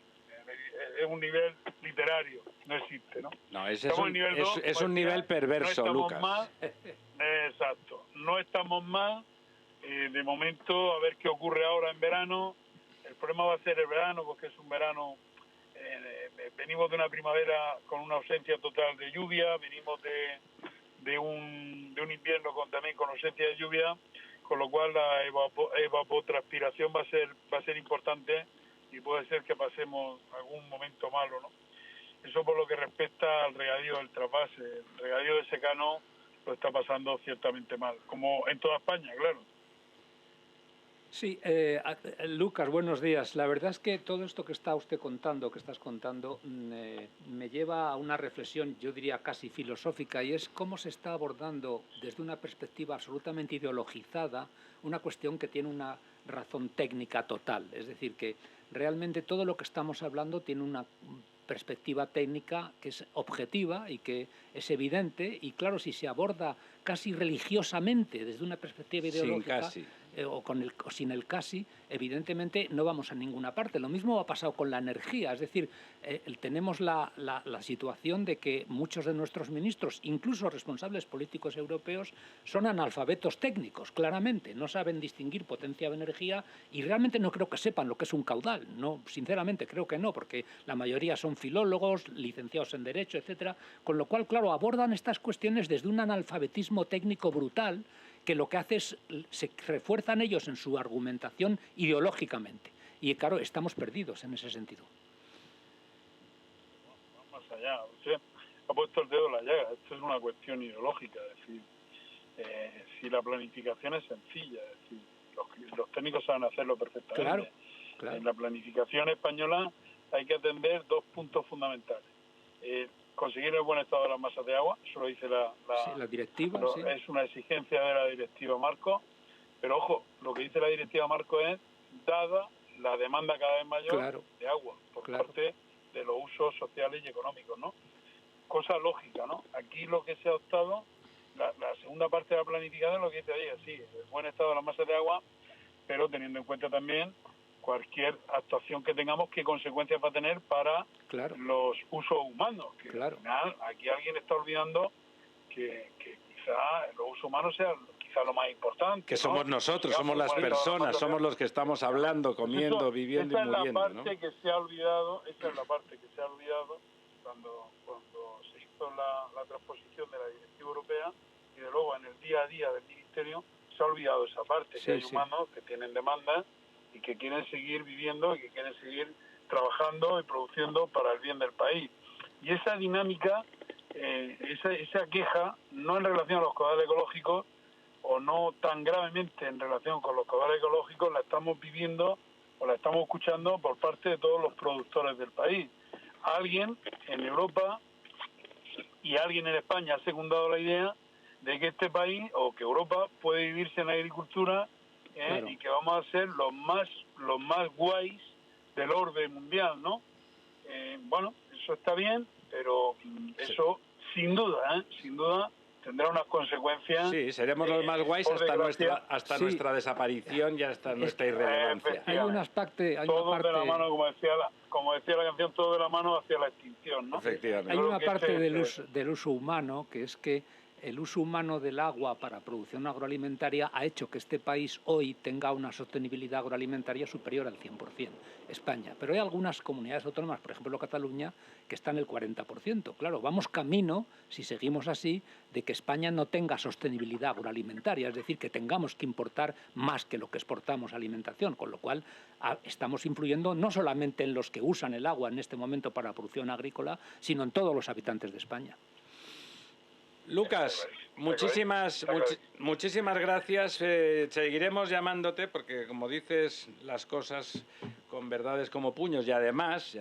Es un nivel literario, no existe, ¿no? No, ese es un nivel perverso, no Lucas. Mal, exacto, no estamos mal. De momento, a ver qué ocurre ahora en verano. El problema va a ser el verano, porque es un verano, venimos de una primavera con una ausencia total de lluvia, venimos de un invierno también con ausencia de lluvia, con lo cual la evapotranspiración va a ser importante, y puede ser que pasemos algún momento malo, ¿no? Eso por lo que respecta al regadío del trasvase. El regadío de secano lo está pasando ciertamente mal, como en toda España, claro. Sí, Lucas, buenos días. La verdad es que todo esto que estás contando, me lleva a una reflexión, yo diría casi filosófica, y es cómo se está abordando desde una perspectiva absolutamente ideologizada una cuestión que tiene una razón técnica total. Es decir, que realmente todo lo que estamos hablando tiene una perspectiva técnica que es objetiva y que es evidente, y claro, si se aborda casi religiosamente desde una perspectiva ideológica o sin el casi, evidentemente no vamos a ninguna parte. Lo mismo ha pasado con la energía, es decir, tenemos la situación de que muchos de nuestros ministros, incluso responsables políticos europeos, son analfabetos técnicos, claramente, no saben distinguir potencia de energía y realmente no creo que sepan lo que es un caudal, no, sinceramente creo que no, porque la mayoría son filólogos, licenciados en Derecho, etcétera, con lo cual, claro, abordan estas cuestiones desde un analfabetismo técnico brutal que lo que hace es, se refuerzan ellos en su argumentación ideológicamente. Y claro, estamos perdidos en ese sentido. Vamos más allá. Usted ha puesto el dedo en la llaga. Esto es una cuestión ideológica. Es decir, si la planificación es sencilla, es decir, los técnicos saben hacerlo perfectamente. Claro, claro. En la planificación española hay que atender dos puntos fundamentales. Conseguir el buen estado de las masas de agua, eso lo dice la directiva. Sí. Es una exigencia de la directiva marco, pero ojo, lo que dice la directiva marco es, dada la demanda cada vez mayor de agua por parte de los usos sociales y económicos, ¿no? Cosa lógica, ¿no? Aquí lo que se ha optado, la segunda parte de la planificación, lo que dice ahí es, sí, el buen estado de las masas de agua, pero teniendo en cuenta también cualquier actuación que tengamos, qué consecuencias va a tener para los usos humanos. Que al final, aquí alguien está olvidando que quizá los usos humanos sean quizá lo más importante. Que somos nosotros, somos las personas, somos los que estamos hablando, comiendo, viviendo y muriendo. Esa es la parte que se ha olvidado, cuando se hizo la transposición de la directiva europea, y de luego en el día a día del Ministerio se ha olvidado esa parte, que hay humanos que tienen demandas y que quieren seguir viviendo y que quieren seguir trabajando y produciendo para el bien del país. Y esa dinámica, esa queja, no en relación a los caudales ecológicos, o no tan gravemente en relación con los caudales ecológicos, la estamos viviendo o la estamos escuchando por parte de todos los productores del país. Alguien en Europa y alguien en España ha secundado la idea de que este país, o que Europa, puede vivirse en la agricultura y que vamos a ser los más guays del orden mundial, ¿no? Bueno, eso está bien, pero eso sin duda tendrá unas consecuencias. Sí, seremos los más guays hasta nuestra desaparición y hasta nuestra irrelevancia. Hay un aspecto, todo de la mano, como decía la canción, todo de la mano hacia la extinción, ¿no? Efectivamente. Hay una parte del uso humano, que es que el uso humano del agua para producción agroalimentaria ha hecho que este país hoy tenga una sostenibilidad agroalimentaria superior al 100%, España. Pero hay algunas comunidades autónomas, por ejemplo Cataluña, que están en el 40%. Claro, vamos camino, si seguimos así, de que España no tenga sostenibilidad agroalimentaria, es decir, que tengamos que importar más que lo que exportamos alimentación, con lo cual estamos influyendo no solamente en los que usan el agua en este momento para la producción agrícola, sino en todos los habitantes de España. Lucas, muchísimas gracias. Seguiremos llamándote porque, como dices, las cosas con verdades como puños y además,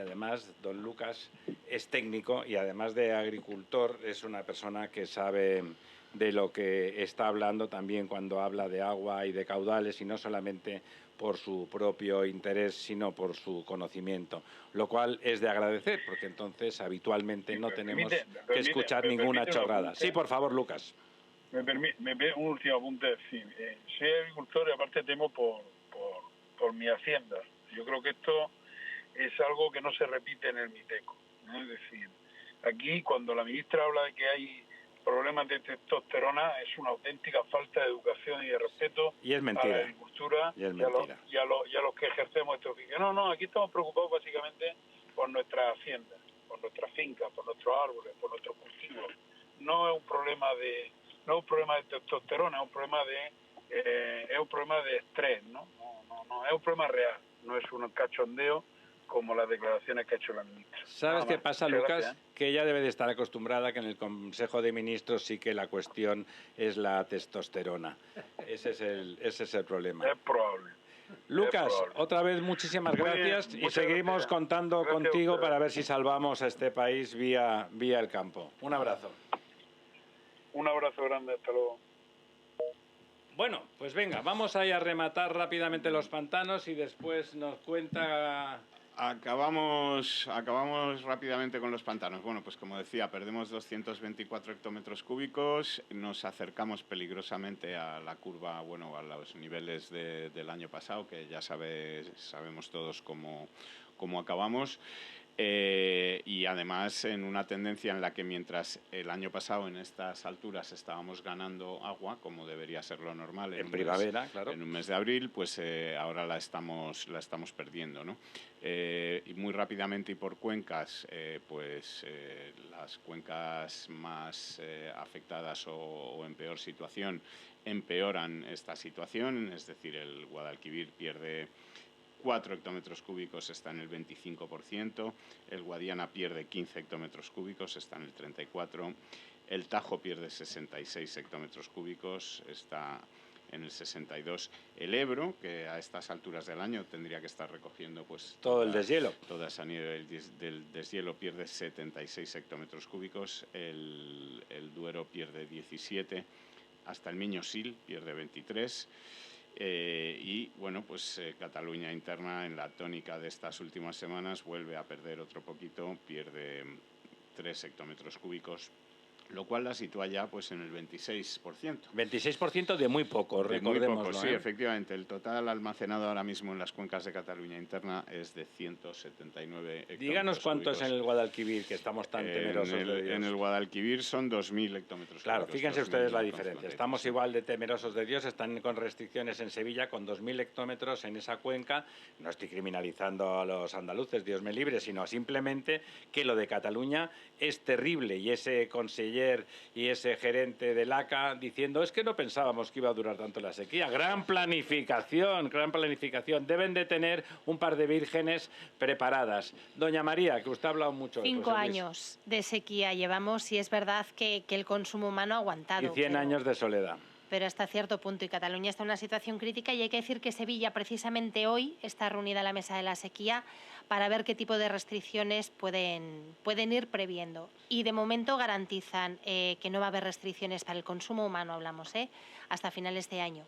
don Lucas es técnico y además de agricultor es una persona que sabe de lo que está hablando también cuando habla de agua y de caudales y no solamente por su propio interés, sino por su conocimiento, lo cual es de agradecer, porque entonces habitualmente no tenemos que escuchar ninguna chorrada. Sí, por favor, Lucas. Me permite un último apunte. Soy agricultor y aparte temo por mi hacienda. Yo creo que esto es algo que no se repite en el Miteco, ¿no? Es decir, aquí cuando la ministra habla de que hay problemas de testosterona, es una auténtica falta de educación y de respeto y es mentira. A la agricultura y a los que ejercemos este oficio. No, aquí estamos preocupados básicamente por nuestras haciendas, por nuestras fincas, por nuestros árboles, por nuestros cultivos. No es un problema de testosterona, es un problema de estrés, ¿no? No, es un problema real, no es un cachondeo como las declaraciones que ha hecho la ministra. ¿Sabes qué pasa, Lucas? Que ella debe de estar acostumbrada que en el Consejo de Ministros sí que la cuestión es la testosterona. Ese es el problema. Es probable. Lucas, otra vez muchísimas gracias y seguiremos contando contigo para ver si salvamos a este país vía el campo. Un abrazo. Un abrazo grande, hasta luego. Bueno, pues venga, vamos a ir a rematar rápidamente los pantanos y después nos cuenta... Acabamos rápidamente con los pantanos. Bueno, pues como decía, perdemos 224 hectómetros cúbicos, nos acercamos peligrosamente a la curva, bueno, a los niveles del año pasado, que ya sabemos todos cómo acabamos. Y además en una tendencia en la que mientras el año pasado en estas alturas estábamos ganando agua, como debería ser lo normal en primavera, claro, en un mes de abril, pues ahora la estamos perdiendo, ¿no? Y muy rápidamente y por cuencas, las cuencas más afectadas o en peor situación empeoran esta situación, es decir, el Guadalquivir pierde 4 hectómetros cúbicos, está en el 25%, el Guadiana pierde 15 hectómetros cúbicos, está en el 34%, el Tajo pierde 66 hectómetros cúbicos, está en el 62%, el Ebro, que a estas alturas del año tendría que estar recogiendo pues todo el deshielo. Toda esa nieve del deshielo, pierde 76 hectómetros cúbicos, el Duero pierde 17, hasta el Miño-Sil pierde 23%. Y bueno, pues Cataluña interna en la tónica de estas últimas semanas vuelve a perder otro poquito, pierde 3 hectómetros cúbicos, lo cual la sitúa ya pues en el 26%. 26% de muy poco, recordémoslo. Muy poco, sí, efectivamente. El total almacenado ahora mismo en las cuencas de Cataluña interna es de 179 hectómetros. Díganos cuánto es en el Guadalquivir, que estamos tan temerosos de Dios. En el Guadalquivir son 2.000 hectómetros. Claro, fíjense ustedes la diferencia. Estamos igual de temerosos de Dios, están con restricciones en Sevilla, con 2.000 hectómetros en esa cuenca. No estoy criminalizando a los andaluces, Dios me libre, sino simplemente que lo de Cataluña es terrible, y ese conseller y ese gerente del ACA diciendo es que no pensábamos que iba a durar tanto la sequía. Gran planificación, gran planificación. Deben de tener un par de vírgenes preparadas. Doña María, que usted ha hablado mucho. 5 años de sequía llevamos y es verdad que el consumo humano ha aguantado. Y 100 años de soledad. Pero hasta cierto punto, y Cataluña está en una situación crítica, y hay que decir que Sevilla precisamente hoy está reunida a la mesa de la sequía para ver qué tipo de restricciones pueden ir previendo. Y de momento garantizan que no va a haber restricciones para el consumo humano, hablamos, hasta finales de año.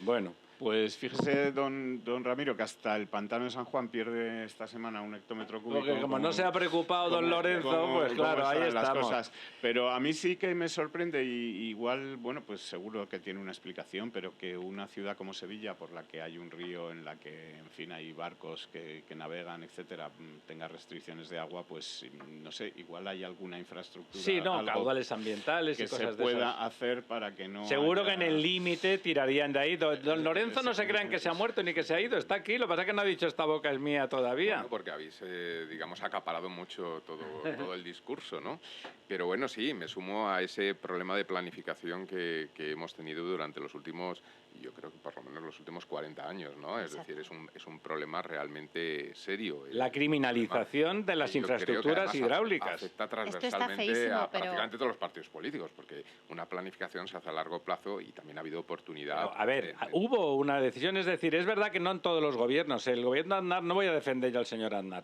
Bueno. Pues fíjese, don Ramiro, que hasta el pantano de San Juan pierde esta semana 1 hectómetro cúbico. Porque como no se ha preocupado don Lorenzo, pues claro, ahí estamos. Las cosas. Pero a mí sí que me sorprende, y igual, bueno, pues seguro que tiene una explicación, pero que una ciudad como Sevilla, por la que hay un río en la que, en fin, hay barcos que navegan, etcétera, tenga restricciones de agua, pues no sé, igual hay alguna infraestructura. Sí, no, caudales ambientales y cosas de esas. Que se pueda hacer para que no. Seguro que en el límite tirarían de ahí. Don Lorenzo no se crean que se ha muerto ni que se ha ido, está aquí, lo que pasa es que no ha dicho esta boca es mía todavía. Bueno, porque habéis, digamos, acaparado mucho todo el discurso, ¿no? Pero bueno, sí, me sumo a ese problema de planificación que hemos tenido durante los últimos, yo creo que por lo menos los últimos 40 años, ¿no? Es decir, es un problema realmente serio. La criminalización de las infraestructuras hidráulicas. Afecta transversalmente a prácticamente todos los partidos políticos, porque una planificación se hace a largo plazo y también ha habido oportunidad. No, a ver, hubo una decisión, es decir, es verdad que no en todos los gobiernos. El gobierno Aznar, no voy a defender yo al señor Aznar,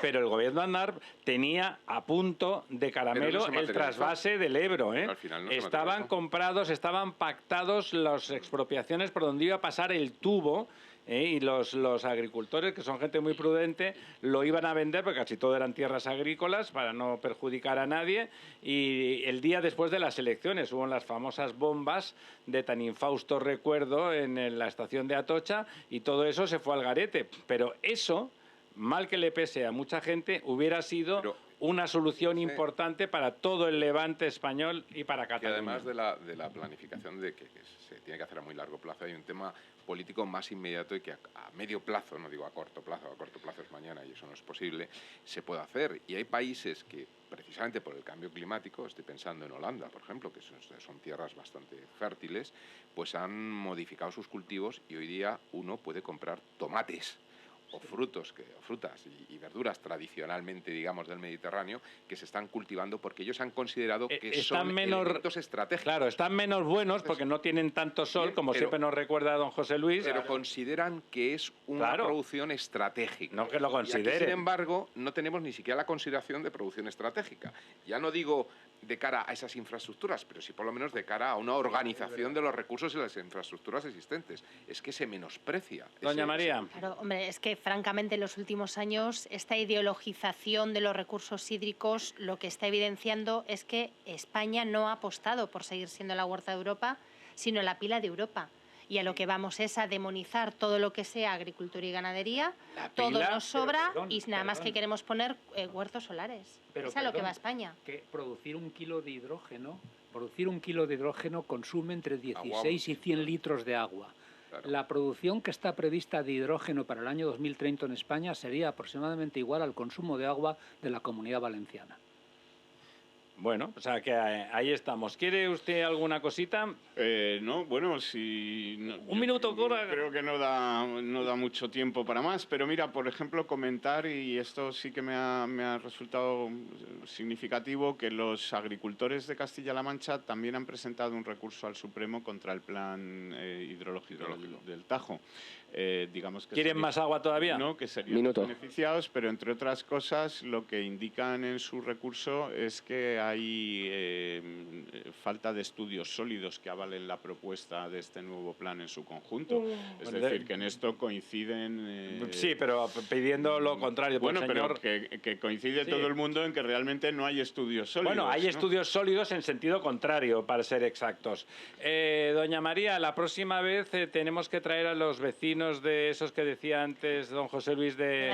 pero el gobierno Aznar tenía a punto de caramelo el trasvase del Ebro. Al final estaban comprados, estaban pactados las expropiaciones por donde iba a pasar el tubo. Y los agricultores, que son gente muy prudente, lo iban a vender, porque casi todo eran tierras agrícolas, para no perjudicar a nadie. Y el día después de las elecciones hubo las famosas bombas de tan infausto recuerdo en la estación de Atocha, y todo eso se fue al garete. Pero eso, mal que le pese a mucha gente, hubiera sido una solución importante para todo el levante español y para Cataluña. Y además de la planificación de que se tiene que hacer a muy largo plazo, hay un tema político más inmediato y que a medio plazo, no digo a corto plazo es mañana y eso no es posible, se puede hacer. Y hay países que, precisamente por el cambio climático, estoy pensando en Holanda, por ejemplo, que son tierras bastante fértiles, pues han modificado sus cultivos y hoy día uno puede comprar tomates o frutas y verduras tradicionalmente, digamos, del Mediterráneo, que se están cultivando porque ellos han considerado que son elementos estratégicos. Claro, están menos buenos porque no tienen tanto sol, como siempre nos recuerda don José Luis. Pero consideran que es una producción estratégica. No que lo consideren. Y aquí, sin embargo, no tenemos ni siquiera la consideración de producción estratégica. Ya no digo de cara a esas infraestructuras, pero sí por lo menos de cara a una organización de los recursos y las infraestructuras existentes. Es que se menosprecia. Doña María. Claro, hombre, es que francamente en los últimos años esta ideologización de los recursos hídricos lo que está evidenciando es que España no ha apostado por seguir siendo la huerta de Europa, sino la pila de Europa. Y a lo que vamos es a demonizar todo lo que sea agricultura y ganadería, todo nos sobra y nada más que queremos poner huertos solares. Es a lo que va España. Que producir un kilo de hidrógeno consume entre 16 y 100 litros de agua. Claro. La producción que está prevista de hidrógeno para el año 2030 en España sería aproximadamente igual al consumo de agua de la Comunidad Valenciana. Bueno, o sea que ahí estamos. ¿Quiere usted alguna cosita? No, bueno, si... No, un minuto, Cora. Creo que no da mucho tiempo para más, pero mira, por ejemplo, comentar, y esto sí que me ha resultado significativo, que los agricultores de Castilla-La Mancha también han presentado un recurso al Supremo contra el plan hidrológico del Tajo. Digamos que ¿Quieren más agua todavía? No, que serían beneficiados, pero entre otras cosas lo que indican en su recurso es que hay falta de estudios sólidos que avalen la propuesta de este nuevo plan en su conjunto. Es decir, que en esto coinciden... sí, pero pidiendo lo contrario. Bueno, señor... pero que coincide todo el mundo en que realmente no hay estudios sólidos. Bueno, hay ¿no? estudios sólidos en sentido contrario, para ser exactos. Doña María, la próxima vez tenemos que traer a los vecinos de esos que decía antes don José Luis de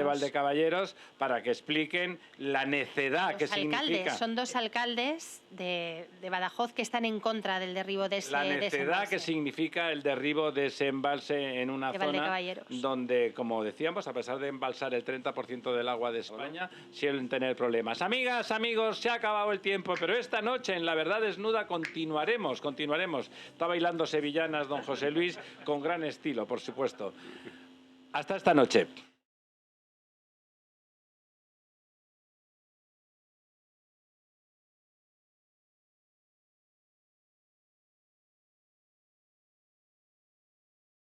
Valdecaballeros para que expliquen la necedad que significa. Son dos alcaldes de Badajoz que están en contra del derribo de ese La necedad embalse. que significa el derribo de ese embalse en una zona donde, como decíamos, a pesar de embalsar el 30% del agua de España, suelen tener problemas. Amigas, amigos, se ha acabado el tiempo, pero esta noche en La Verdad Desnuda continuaremos. Está bailando sevillanas don José Luis con gran estilo, por supuesto. Hasta esta noche.